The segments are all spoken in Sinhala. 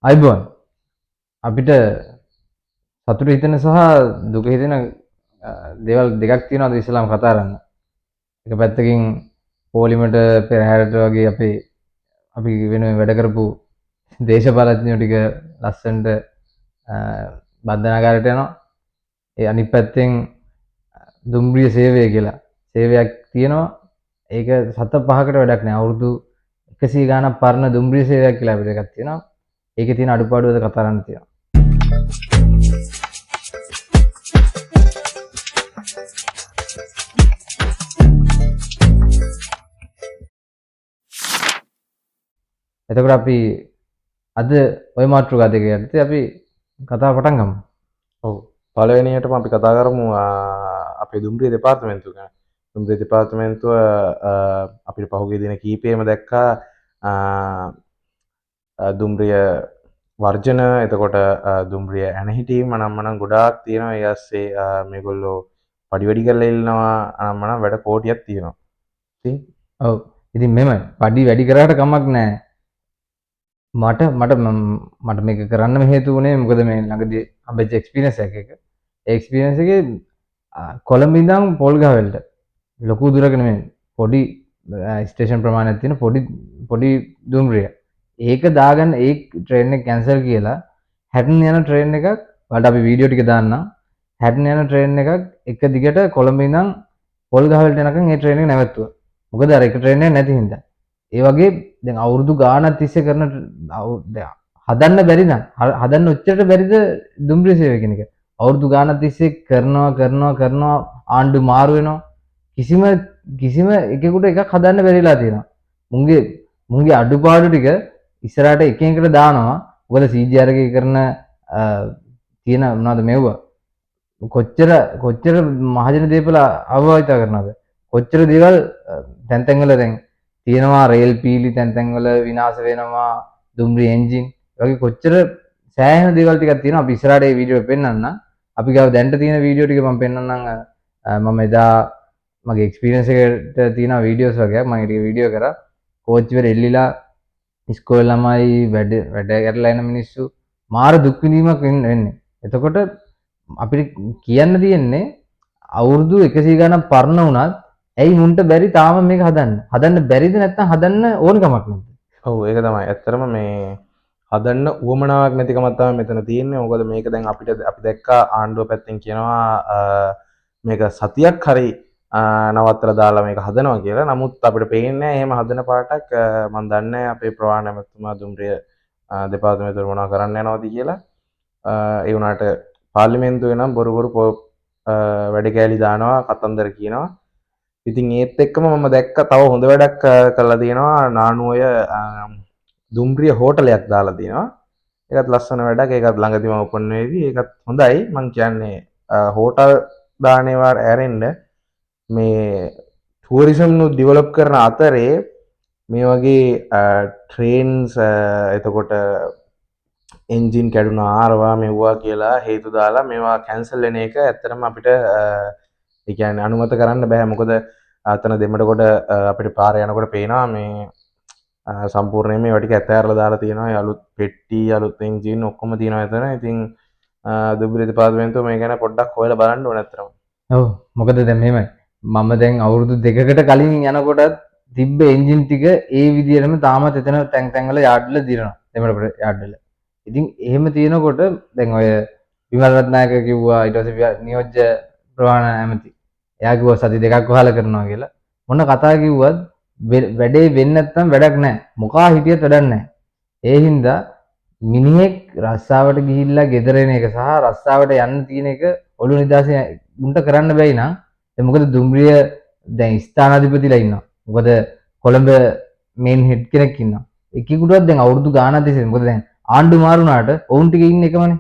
අයිබෝන් අපිට සතුට හිතෙන සහ දුක හිතෙන දේවල් දෙකක් තියෙනවා ඉස්ලාම් කතා කරන්න. එක පැත්තකින් පොලිමට පෙරහැරට වගේ අපි වෙනුවෙන් වැඩ කරපු දේශපාලඥයෝ ටික ලස්සනට බන්ධනාගාරයට යනවා. ඒ අනිත් පැත්තෙන් දුම්රිය සේවය කියලා සේවයක් තියෙනවා. ඒක සත පහකට වැඩක් නෑ. අවුරුදු 100 ගාණක් පරණ දුම්රිය සේවයක් කියලා අපිට එකක් තියෙනවා. ඒකේ තියෙන අඩුපාඩුවද කතා කරන්න තියෙනවා. එතකොට අපි අද ওই මාතෘකා දෙක යටතේ අපි කතාව පටන් ගමු. ඔව්. පළවෙනියටම අපි කතා කරමු අපේ දුම්රිය දෙපාර්තමේන්තුව ගැන. දුම්රිය දෙපාර්තමේන්තුව අපිට පහුගිය දින කීපෙම දැක්කා දුම්රිය වර්ජන එතකොට දුම්රිය ඇනහිටීම් අනම්මනම් ගොඩාක් තියෙනවා. ඒ ඇස්සේ මේගොල්ලෝ පඩි වැඩි කරලා ඉල්ලනවා අනම්මනම් වැඩ කෝටියක් තියෙනවා. ඉතින් ඔව්. ඉතින් මෙහෙමයි. පඩි වැඩි කරාට කමක් නැහැ. මට මේක කරන්නම හේතු වුණේ මොකද මේ ළඟදී හම්බෙච්ච එක්ස්පීරියන්ස් එකක. ඒ එක්ස්පීරියන්ස් එකේ කොළඹ ඉඳන් පොල්ගහවෙලට ලොකු දුරක නෙමෙයි පොඩි ස්ටේෂන් ප්‍රමාණයක් තියෙන පොඩි දුම්රිය. ඒක දාගන්න ඒ ට්‍රේන් එක කැන්සල් කියලා හැටන් යන ට්‍රේන් එකක් වලට අපි වීඩියෝ ටික දාන්නම්. හැටන් යන ට්‍රේන් එකක් එක දිගට කොළඹ ඉඳන් පොල්ගහවෙලට යනකම් ඒ ට්‍රේන් එක නැවතුවා. මොකද අර එක ට්‍රේන් එකක් නැති හින්දා. ඒ වගේ දැන් අවුරුදු ගාණක් තිස්සේ කරන හදන්න බැරි නම් හදන්න ඔච්චරට බැරිද දුම්රිය සේවය කියන එක. අවුරුදු ගාණක් තිස්සේ කරනවා ආණ්ඩු මාරු වෙනවා. කිසිම එකෙකුට එකක් හදන්න බැරිලා තියෙනවා. මුන්ගේ අඩුපාඩු ටික ඉස්සරහට එක එකට දානවා. මොකද CGR එකේ කරන තියෙන මොනවද මෙව්වා. කොච්චර මහජන දේපල අවවාහිත කරනවද? කොච්චර දේවල් තැන් තැන්වල දැන් තියෙනවා රේල් පීලි තැන් තැන්වල විනාශ වෙනවා දුම්රිය එන්ජින් වගේ කොච්චර සෑහෙන දේවල් ටිකක් තියෙනවා. අපි ඉස්සරහට මේ වීඩියෝ එක පෙන්නන්නම්. අපි ගාව දැන්ට තියෙන වීඩියෝ ටික මම පෙන්නන්නම්. මම එදා මගේ එක්ස්පීරියන්ස් එකට තියෙන වීඩියෝස් වගේක් මම ටික වීඩියෝ කරා. කෝච්චි වල එල්ලිලා ඉස්කෝලේ ළමයි වැඩ කරලා එන මිනිස්සු මාර දුක් විඳීමක් වෙන්නේ. එතකොට අපිට කියන්න තියෙන්නේ අවුරුදු 100 ගණන් පරණ වුණත් ඇයි මුන්ට බැරි තාම මේක හදන්න බැරිද නැත්නම් හදන්න ඕන කමක් නැද්ද? ඔව් ඒක තමයි. ඇත්තටම මේ හදන්න උවමනාවක් නැතිකමක් තමයි මෙතන තියෙන්නේ. මොකද මේක දැන් අපි දැක්කා ආණ්ඩුව පැත්තෙන් කියනවා මේක සතියක් හරි නවත්තලා දාලා මේක හදනවා කියලා. නමුත් අපිට පේන්නේ නැහැ එහෙම හදන පාටක්. මම දන්නේ අපේ ප්‍රවාහන ඇමතුමා දුම්රිය දෙපාර්තමේන්තුව මොනවා කරන්න යනවද කියලා. ඒ වුණාට පාර්ලිමේන්තුවේ නම් බොරු වැඩ කෑලි දානවා කතන්දර කියනවා. ඉතින් ඒත් එක්කම මම දැක්ක තව හොඳ වැඩක් කරලා තියෙනවා. නානුවය දුම්රිය හෝටලයක් දාලා තියෙනවා. ඒකත් ලස්සන වැඩක්. ඒකත් ළඟදිම ඕපන් වෙවි. ඒකත් හොඳයි. මං කියන්නේ හෝටල් දාන ඒවා ඇරෙන්න මේ ටුවරිසම් නුත් ඩෙවලොප් කරන අතරේ මේ වගේ ට්‍රේන්ස් එතකොට එන්ජින් කැඩුනා ආරවා මෙව්වා කියලා හේතු දාලා මේවා කැන්සල් වෙන එක ඇත්තටම අපිට ඒ කියන්නේ අනුමත කරන්න බෑ. මොකද අතන දෙමඩ කොට අපිට පාරේ යනකොට පේනවා මේ සම්පූර්ණයෙන්ම ඒවා ටික ඇතෑරලා දාලා තියෙනවා. ඒ අලුත් පෙට්ටි අලුත් එන්ජින් ඔක්කොම තියෙනවා එතන. ඉතින් දුම්රිය දෙපාර්තමේන්තුව මේ ගැන පොඩ්ඩක් හොයලා බලන්න ඕන ඇත්තටම. ඔව් මොකද දැන් මෙහෙමයි. මම දැන් අවුරුදු 2කට කලින් යනකොටත් තිබ්බ එන්ජින් ටික ඒ විදිහටම තාමත් එතන ටැංක් වල යාඩ් වල දිරනවා. දෙමඩ යාඩ් වල. ඉතින් එහෙම තියෙනකොට දැන් ඔය විමල් රත්නායක කිව්වා ඊට පස්සේ නියෝජ්‍ය ප්‍රවාහන ඇමති. එයා කිව්වා සති දෙකක් වහලා කරනවා කියලා. මොන කතා කිව්වත් වැඩේ වෙන්නේ නැත්නම් වැඩක් නැහැ. මොකා හිටියත් වැඩක් නැහැ. ඒ හින්දා මිනිහෙක් රස්සාවට ගිහිල්ලා ගෙදර එන එක සහ රස්සාවට යන්න තියෙන එක ඔළුව නිදාසේ උන්ට කරන්න බැයි නම් මොකද දුම්රිය දැන් ස්ථානාධිපතිලා ඉන්නවා. මොකද කොළඹ මේන් හෙඩ් කෙනෙක් ඉන්නවා. එකෙකුටවත් දැන් අවුරුදු ගාණක් තිස්සේ මොකද දැන් ආණ්ඩු මාරුනාට ඔවුන් ටික ඉන්නේ එකමනේ.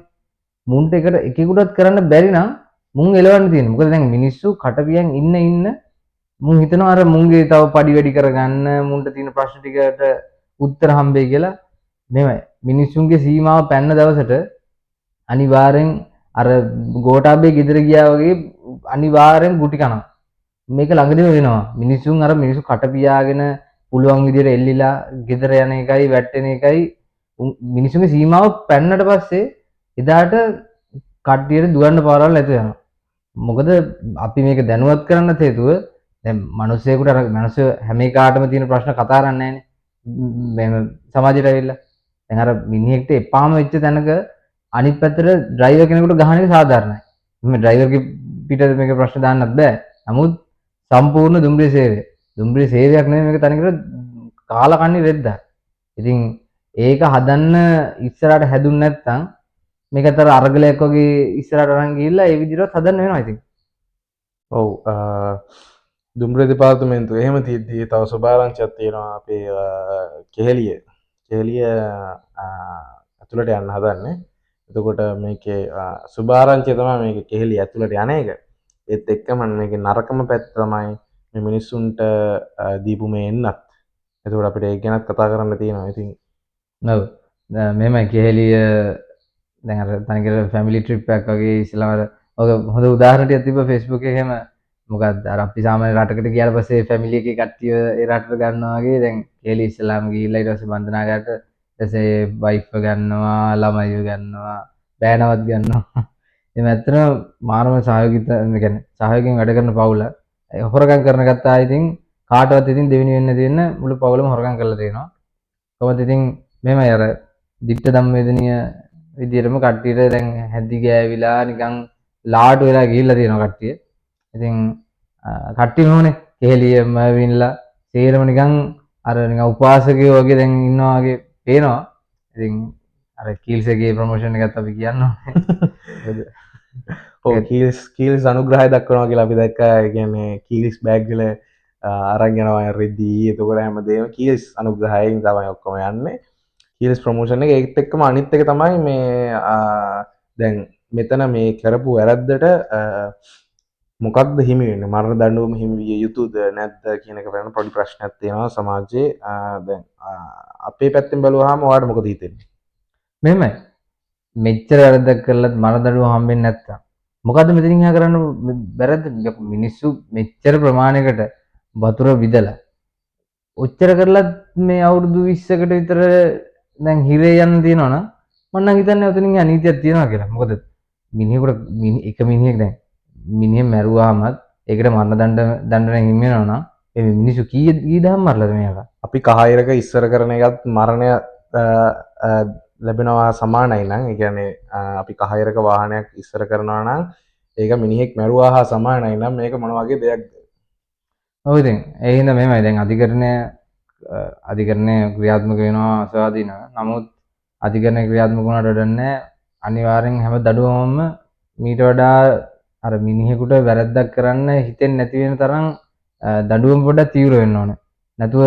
මුන්ට එකට එකෙකුටවත් කරන්න බැරි නම් මුන් එලවන්න තියෙනවා. මොකද දැන් මිනිස්සු කටපියන් ඉන්න මුන් හිතනවා අර මුන්ගේ තව පඩි වැඩි කරගන්න මුන්ට තියෙන ප්‍රශ්න ටිකට උත්තර හම්බෙයි කියලා. මෙහෙමයි මිනිස්සුන්ගේ සීමාව පැන්න දවසට අනිවාර්යෙන් අර ගෝඨාභය ගෙදර ගියා වගේ අනිවාර්යෙන් ගුටි කනවා. මේක ළඟදිම වෙනවා. මිනිස්සු කට පියාගෙන පුළුවන් විදියට එල්ලිලා ගෙදර යන එකයි වැටෙන එකයි මිනිසුන්ගේ සීමාව පැන්නට පස්සේ එදාට කට්ටියට දුවන්න පාරවල් නැතුව යනවා. මොකද අපි මේක දැනුවත් කරන්නත් හේතුව දැන් මිනිස්සෙකුට අර මිනිස්සු හැම එකාටම තියෙන ප්‍රශ්න කතා කරන්නේ නැහැනේ. මේ සමාජයට ඇවිල්ලා. දැන් අර මිනිහෙක්ට එපාම වෙච්ච තැනක අනිත් පැත්තට ඩ්‍රයිවර් කෙනෙකුට ගහන එක සාධාරණයි. මේ ඩ්‍රයිවර්ගේ පිටට මේක ප්‍රශ්න දාන්නත් බෑ. නමුත් සම්පූර්ණ දුම්රිය සේවය. දුම්රිය සේවයක් නෙමෙයි මේක තනිකර කාලකන්ණි රෙද්දක්. ඉතින් ඒක හදන්න ඉස්සරහට හැදුන්නේ නැත්නම් මේකත් අර අරගලයක් වගේ ඉස්සරහට අරන් ගිහිල්ලා ඒ විදිහට හදන්න වෙනවා ඉතින්. ඔව් දුම්රිය දෙපාර්තමේන්තුව එහෙම තියෙද්දි තව සුභාරංචියක් තියෙනවා අපේ කෙහෙලිය ඇතුළට යන්න හදන්නේ. එතකොට මේකේ සුභාරංචිය තමයි මේක කෙහෙලිය ඇතුළට යන එක. ඒත් එක්කම මේකේ නරකම පැත්ත තමයි මේ මිනිස්සුන්ට දීපු මේ එන්නත්. එතකොට අපිට ඒක ගැනත් කතා කරන්න තියෙනවා. ඉතින් ඔව්. මෙහෙමයි කෙහෙලිය දැන් අර තනිකර ෆැමිලි ට්‍රිප් එකක් වගේ ඉස්සෙල්ලාම අර ඔක හොඳ උදාහරණයක් තිබ්බ Facebook එකේ එහෙම මොකක්ද අර අපි සාමාන්‍ය රටකට ගියාට පස්සේ ෆැමිලි එකේ කට්ටිය ඒ රටට ගන්නවා වගේ දැන් කෙහෙලි ඉස්සෙල්ලාම ගිහිල්ලා ඊට පස්සේ බන්ධනාගාරට ඊට පස්සේ වයිෆ්ව ගන්නවා ළමයිව ගන්නවා බෑනවත් ගන්නවා. එහෙම ඇත්තටම මානව සහයෝගිත මේ කියන්නේ සහයෝගයෙන් වැඩ කරන පවුල හොරගම් කරන ගත්තා ඉතින් කාටවත් ඉතින් දෙවෙනි වෙන්න දෙන්න මුළු පවුලම හොරගම් කරලා තියෙනවා. කොහොමද ඉතින් මෙහෙමයි අර ditta ධම්මවේදනීය විදියටම කට්ටියට දැන් හැදි ගෑවිලා නිකන් ලාඩු වෙලා ගිහිල්ලා තියෙනවා කට්ටිය. ඉතින් කට්ටියම ඕනේ කෙහෙලියම වින්ලා සේරම නිකන් අර නිකන් උපාසකයෝ වගේ දැන් ඉන්නවා වගේ පේනවා. ඉතින් අර කීල්ස් එකේ ප්‍රොමෝෂන් එකත් අපි කියන්න ඕනේ. ඔව් කීල්ස් අනුග්‍රහය දක්වනවා කියලා අපි දැක්කා. ඒ කියන්නේ කීල්ස් බෑග් වල අරන් යනවා රෙදි. එතකොට හැමදේම කීල්ස් අනුග්‍රහයෙන් තමයි ඔක්කොම යන්නේ. කීල්ස් ප්‍රොමෝෂන් එක ඒත් එක්කම අනිත් එක තමයි මේ දැන් මෙතන මේ කරපු වැරද්දට මොකක්ද හිමි වෙන්නේ මරණ දඬුවම හිමි විය යුතුද නැද්ද කියන එක ගැන පොඩි ප්‍රශ්නයක් තියෙනවා සමාජයේ. දැන් අපේ පැත්තෙන් බැලුවාම ඔයාලට මොකද හිතෙන්නේ? මෙහෙමයි මෙච්චර වැරද්දක් කරලත් මරණ දඬුවම හම්බෙන්නේ නැත්තම් මොකද්ද මෙතනින් එහා කරන්න වැරද්ද? මිනිස්සු මෙච්චර ප්‍රමාණයකට වතුර විදලා ඔච්චර කරලත් මේ අවුරුදු 20කට විතර දැන් හිරේ යන්න තියෙනවනම් මම නම් හිතන්නේ ඔතනින් අනීතියක් තියෙනවා කියලා. මොකද මිනිහෙකුට එක මිනිහෙක් දැන් මිනිහෙක් මැරුවාමත් ඒකට මරණ දඬුවම හිමි වෙනවා නම් මේ මිනිස්සු කී දහම් මරලාද මේක? අපි කහයිරක ඉස්සර කරන එකත් මරණය ලැබෙනවා සමානයි නම් ඒ කියන්නේ අපි කහයිරක වාහනයක් ඉස්සර කරනවා නම් ඒක මිනිහෙක් මැරුවා හා සමානයි නම් මේක මොන වගේ දෙයක්ද? ඔව් ඉතින් ඒ හින්දා මෙහෙමයි දැන් අධිකරණය ක්‍රියාත්මක වෙනවා ස්වාධීනව. නමුත් අධිකරණය ක්‍රියාත්මක වුණාට වැඩන්නේ අනිවාර්යෙන් හැම දඩුවමම මීට වඩා අර මිනිහෙකුට වැරද්දක් කරන්න හිතෙන්නේ නැති වෙන තරම් දඩුවම පොඩ්ඩක් තීව්‍ර වෙන්න ඕනේ. නැතුව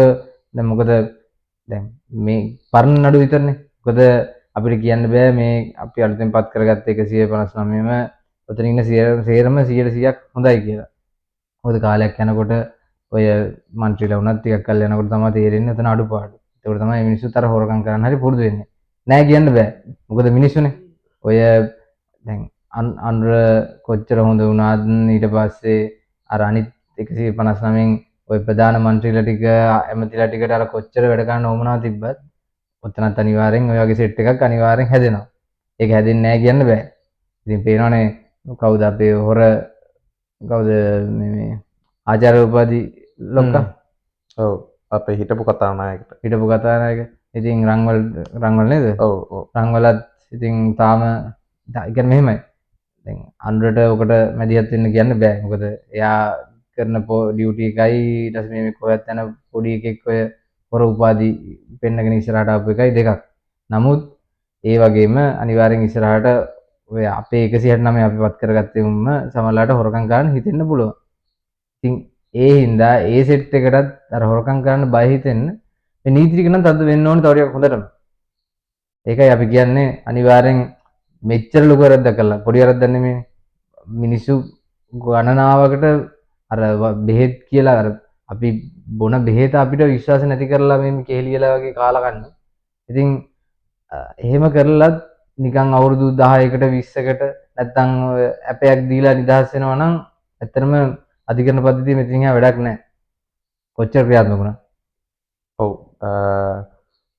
දැන් මොකද දැන් මේ පරණ නඩු විතරනේ. මොකද අපිට කියන්න බෑ මේ අපි අලුතෙන් පත් කරගත්ත 159ම ඔතන ඉන්න සේරම 100%ක් හොඳයි කියලා. මොකද කාලයක් යනකොට ඔය මන්ත්‍රීලා වුණත් ටිකක් කල් යනකොට තමයි තේරෙන්නේ ඔතන අඩුපාඩු. ඒකට තමයි මිනිස්සුත් අර හොරකම් කරන්න හරි පුරුදු වෙන්නේ. නෑ කියන්න බෑ. මොකද මිනිස්සුනේ. ඔය දැන් අnder කොච්චර හොඳ වුණාද ඊට පස්සේ අර අනිත් 159න් ඔය ප්‍රධාන මන්ත්‍රීලා ටික ඇමතිලා ටිකට අර කොච්චර වැඩ කරන්න ඕමනාව තිබ්බත් ඔතනත් අනිවාර්යෙන් ඔය වගේ සෙට් එකක් අනිවාර්යෙන් හැදෙනවා. ඒක හැදෙන්නේ නැහැ කියන්න බෑ. ඉතින් පේනවනේ කවුද අපේ හොර කවුද මේ ආචාර්ය උපාධි ලොක්කා. ඔව් අපේ හිටපු කතානායකට. හිටපු කතානායක. ඉතින් රංවල නේද? ඔව් ඔව්. රංවලත් ඉතින් තාම ඒ කියන්නේ මෙහෙමයි. දැන් අන්ඩරට ඔකට මැදිහත් වෙන්න කියන්න බෑ. මොකද එයා කරන ඩියුටි එකයි ඊට පස්සේ මේ කොහෙත් යන පොඩි එකෙක් ඔය හොර උපාධි පෙන්නගෙන ඉස්සරහට ආපු එකයි දෙකක්. නමුත් ඒ වගේම අනිවාර්යෙන් ඉස්සරහට ඔය අපේ 169 අපි වත් කරගත්තේ උම්ම සමහරලාට හොරකම් කරන්න හිතෙන්න පුළුවන්. ඉතින් ඒ හින්දා ඒ සෙට් එකටත් අර හොරකම් කරන්න බය හිතෙන්න මේ නීති ටික නම් තද වෙන්න ඕනේ තව ටිකක් හොඳටම. ඒකයි අපි කියන්නේ අනිවාර්යෙන් මෙච්චර ලොකු වැරද්දක් කළා. පොඩි වැරද්දක් නෙමෙයි. මිනිස්සු ගණනාවකට අර බෙහෙත් කියලා අර අපි බොන බෙහෙත අපිට විශ්වාස නැති කරලා මේ කෙහෙලියලා වගේ කාලා ගන්න. ඉතින් එහෙම කරලත් නිකන් අවුරුදු 10කට 20කට නැත්තම් ඇපයක් දීලා නිදහස් වෙනවා නම් ඇත්තටම අධිකරණ පද්ධතිය මෙතනින් එහා වැඩක් නැහැ. කොච්චර ක්‍රියාත්මක වුණා. ඔව්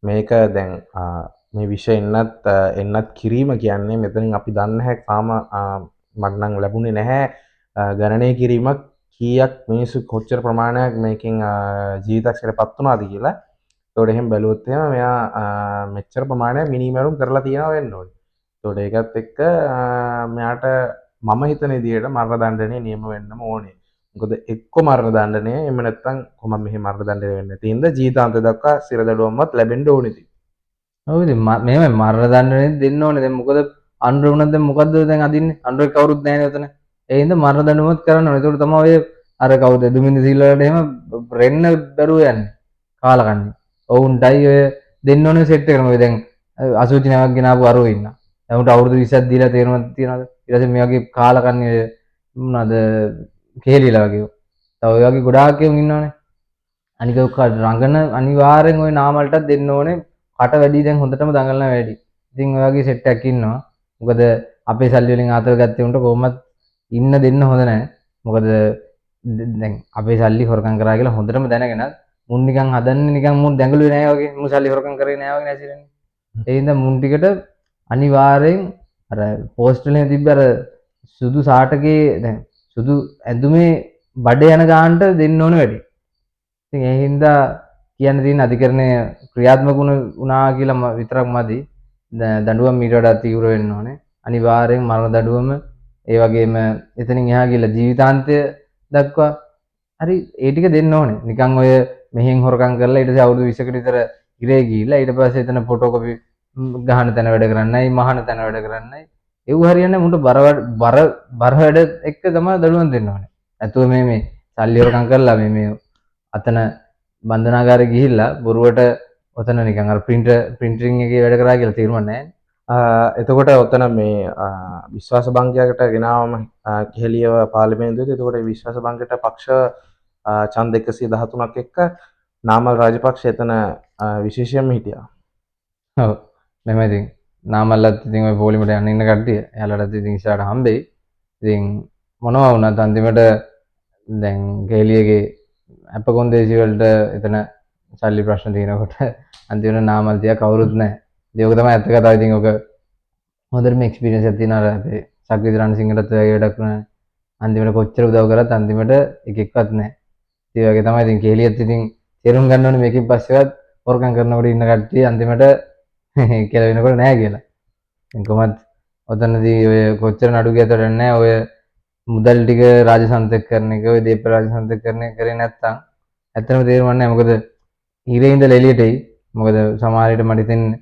මේක දැන් මේ විෂය එන්නත් කිරීම කියන්නේ මෙතනින් අපි දන්න හැ තාම මට නම් ලැබුණේ නැහැ ගණනය කිරීමක් කීයක් මිනිස්සු කොච්චර ප්‍රමාණයක් මේකෙන් ජීවිතක්ෂයට පත් වුණාද කියලා. ඒතකොට එහෙම බැලුවොත් එහෙම මෙයා මෙච්චර ප්‍රමාණයක් මිනිමරුම් කරලා තියෙනවා වෙන්න ඕනේ. ඒතකොට ඒකත් එක්ක මෙයාට මම හිතන විදිහට මරණ දඬුවමේ නියම වෙන්නම ඕනේ. මොකද එක්ක මරණ දඬුවමය එහෙම නැත්නම් කොහොම මෙහෙ මරණ දඬුවමය වෙන්නේ නැති හින්දා ජීවිතාන්ත දක්වා සිර දඬුවමක් ලැබෙන්න ඕනේ ඉතින්. ඔව් ඉතින් මෙහෙමයි මරණ දඬුවමනේ දෙන්න ඕනේ. දැන් මොකද අන්ඩර් වුණත් දැන් මොකද්ද දැන් අදින්නේ? අන්ඩර් කවුරුත් නැහැ නේ උතන. ඒ හින්දා මරණ දඬුවමත් කරන්න ඕනේ. ඒකට තමයි ඔය අර කවුද දුමින්ද සීලවලට එහෙම රෙන්න බැරුව යන්නේ. කාලකන්ණි. ඔවුන්ටයි ඔය දෙන්න ඕනේ සෙට් එකම. ඔය දැන් අසුචි නැවක් ගෙනාපු අරෝ ඉන්නා. දැන් උන්ට අවුරුදු 20ක් දීලා තේරුමක් තියනවද? ඊට පස්සේ මේ වගේ කාලකන්ණි ඔය මොනවාද කේලිලා වගේ. තව ඔය වගේ ගොඩාක් එවුන් ඉන්නවනේ. අනික රංගන අනිවාර්යෙන් ওই නාමල්ටත් දෙන්න ඕනේ. කට වැඩි දැන් හොඳටම දඟලන වැඩි. ඉතින් ඔය වගේ සෙට් එකක් ඉන්නවා. මොකද අපේ සල්ලි වලින් ආතල් ගත්තේ උන්ට කොහොමත් ඉන්න දෙන්න හොඳ නැහැ. මොකද දැන් අපේ සල්ලි හොරකම් කරා කියලා හොඳටම දැනගෙනත් මුන් නිකන් හදන්නේ නිකන් මුන් දැඟලුවේ නැහැ වගේ. මුන් සල්ලි හොරකම් කරේ නැහැ වගේ නැසිරෙන්නේ. ඒ හින්දා මුන් ටිකට අනිවාර්යෙන් අර පෝස්ට් වලින් තිබ්බ අර සුදු සාටකේ දැන් සුදු ඇඳුමේ බඩ යන ගානට දෙන්න ඕන වැඩි. ඉතින් ඒ හින්දා කියන්න තියෙන අධිකරණය ක්‍රියාත්මක වුණා කියලා විතරක් මදි. දඬුවම් ඊට වඩා තීව්‍ර වෙන්න ඕනේ. අනිවාර්යෙන් මරණ දඬුවම ඒ වගේම එතනින් එහා ගිහලා ජීවිතාන්තය දක්වා හරි ඒ ටික දෙන්න ඕනේ. නිකන් ඔය මෙහෙන් හොරකම් කරලා ඊට පස්සේ අවුරුදු 20කට විතර ඉරේ ගිහිල්ලා ඊට පස්සේ එතන ෆොටෝකොපි ගහන තැන වැඩ කරන්නයි මහන තැන වැඩ කරන්නයි ඒව හරියන්නේ මුන්ට බර වැඩ එක්ක තමයි දඬුවම් දෙන්න ඕනේ. නැතුව මේ සල්ලි හොරකම් කරලා මේ අතන බන්ධනාගාරේ ගිහිල්ලා බොරුවට ඔතන නිකන් අර ප්‍රින්ටින් එකේ වැඩ කරා කියලා තේරුම් නැහැ. එතකොට ඔතන මේ විශ්වාස භංගයකට ගෙනාවම කෙහෙලියව පාර්ලිමේන්තුවේ එතකොට විශ්වාස භංගයට පක්ෂ ඡන්ද 113ක් එක්ක නාමල් රාජපක්ෂ එතන විශේෂයෙන්ම හිටියා. ඔව්. මෙහෙම ඉතින් නාමල්ලත් ඉතින් ඔය පොලිමට යන්න ඉන්න කට්ටිය. එයාලටත් ඉතින් ඉස්සරහට හම්බෙයි. ඉතින් මොනවා වුණත් අන්තිමට දැන් කෙහෙලියගේ අප කොන්දේසි වලට එතන සල්ලි ප්‍රශ්න තියෙනකොට අන්තිමට නාමල් තියා කවුරුත් නැහැ. ඒක තමයි ඇත්ත කතාව. ඉතින් ඔක හොඳටම එක්ස්පීරියන්ස් එකක් තියෙනවා අපේ සක්විති රණසිංහටත් ඔය වගේ වැඩක් වුණා. අන්තිමට කොච්චර උදව් කරත් අන්තිමට එකෙක්වත් නැහැ. ඒ වගේ තමයි ඉතින් කේලියත් ඉතින් තේරුම් ගන්න ඕනේ මේකෙන් පස්සෙවත් හොරකම් කරනකොට ඉන්න කට්ටිය අන්තිමට කියලා වෙනකොට නැහැ කියලා. ඉතින් කොහොමද ඔතනදී ඔය කොච්චර නඩු ගැතට නැහැ ඔය මුදල් ටික රාජසන්තක කරන එක ඔය දීප රාජසන්තක කරන එක කරේ නැත්තම් ඇත්තටම තේරුම් නැහැ. මොකද හිරේ ඉඳලා එළියට එයි. මොකද සමහර විට මට හිතෙන්නේ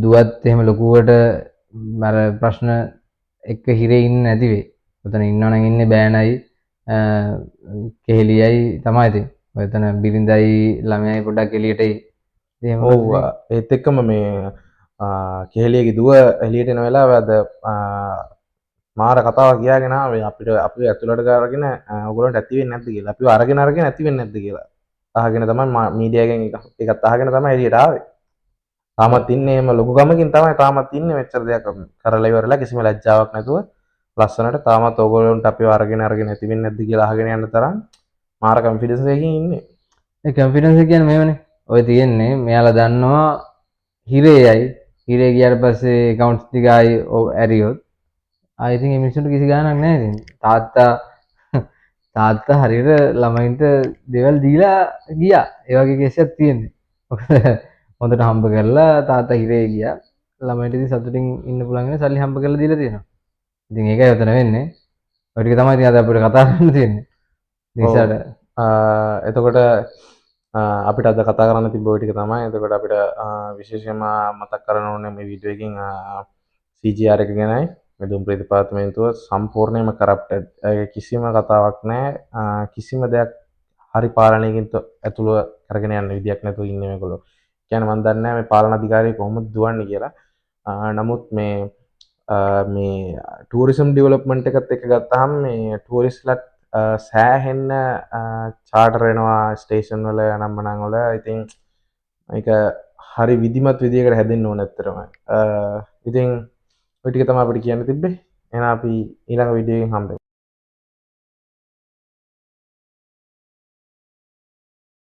දුවත් එහෙම ලොකුවට අර ප්‍රශ්න එක්ක හිරේ ඉන්නේ නැති වෙයි. ඔතන ඉන්නවනම් ඉන්නේ බෑනයි කෙහෙලියයි තමයි ඉතින්. ඔය එතන බිරිඳයි ළමයයි පොඩ්ඩක් එළියට එයි. ඔව් ඒත් එක්කම මේ කෙහෙලියගේ දුව එළියට එන වෙලාව අද මාර කතාවක් කියාගෙන ආවේ අපිට අපි ඇතුළට ගාගෙන ඔයගොල්ලන්ට ඇති වෙන්නේ නැද්ද කියලා. අපිව අරගෙන ඇති වෙන්නේ නැද්ද කියලා. අහගෙන තමයි මීඩියා එකෙන් එකත් අහගෙන තමයි එළියට ආවේ. තාමත් ඉන්නේ එහෙම ලොකු ගමකින් තමයි තාමත් ඉන්නේ මෙච්චර දෙයක් කරලා ඉවරලා කිසිම ලැජ්ජාවක් නැතුව ලස්සනට තාමත් ඕගොල්ලන්ට අපිව අරගෙන නැති වෙන්නේ නැද්ද කියලා අහගෙන යන්න තරම් මාර කන්ෆිඩන්ස් එකකින් ඉන්නේ. ඒ කන්ෆිඩන්ස් එක කියන්නේ මේවනේ. ඔය තියෙන්නේ මෙයාලා දන්නවා හිරේයයි. හිරේ ගියාට පස්සේ accounts ටික ආයි ඇරියොත් ආයි ඉතින් මේ මිනිස්සුන්ට කිසි ගාණක් නැහැ ඉතින්. තාත්තා හරියට ළමයින්ට දේවල් දීලා ගියා. ඒ වගේ කේස් එකක් තියෙන්නේ. මොකද හොඳට හම්බ කරලා තාත්තා හිරේ ගියා. ළමයින්ට ඉතින් සතුටින් ඉන්න පුළුවන් වෙන සල්ලි හම්බ කරලා දීලා තියෙනවා. ඉතින් ඒකයි උතන වෙන්නේ. ඔය ටික තමයි ඉතින් අද අපිට කතා කරන්න තියෙන්නේ. ඉතින් එතකොට අපිට අද කතා කරන්න තිබ්බ ඔය ටික තමයි. එතකොට අපිට විශේෂයෙන්ම මතක් කරන්න ඕනේ මේ වීඩියෝ එකකින් CGR එක ගැනයි. මෙදුම් ප්‍රතිපාර්තමේන්තුව සම්පූර්ණයෙන්ම කරප්ටඩ්. කිසිම කතාවක් නැහැ. කිසිම දෙයක් හරි පාලනයකින් ඇතුළව කරගෙන යන්න විදියක් නැතුව ඉන්නේ මේගොල්ලෝ. කියන්නේ මම දන්නේ නැහැ මේ පාලන අධිකාරිය කොහොමද දුවන්නේ කියලා. නමුත් මේ ටූරිසම් ඩෙවලොප්මන්ට් එකත් එක්ක ගත්තාම මේ ටූරිස්ට්ලත් සෑහෙන්න චාටර් වෙනවා ස්ටේෂන් වල නම්මනම් වල. ඉතින් ඒක හරි විධිමත් විදියකට හැදෙන්න ඕන ඇත්තටම. ඉතින් ඔය ටික තමයි අපිට කියන්න තිබ්බේ. එහෙනම් අපි ඊළඟ වීඩියෝ එකෙන් හම්බෙමු.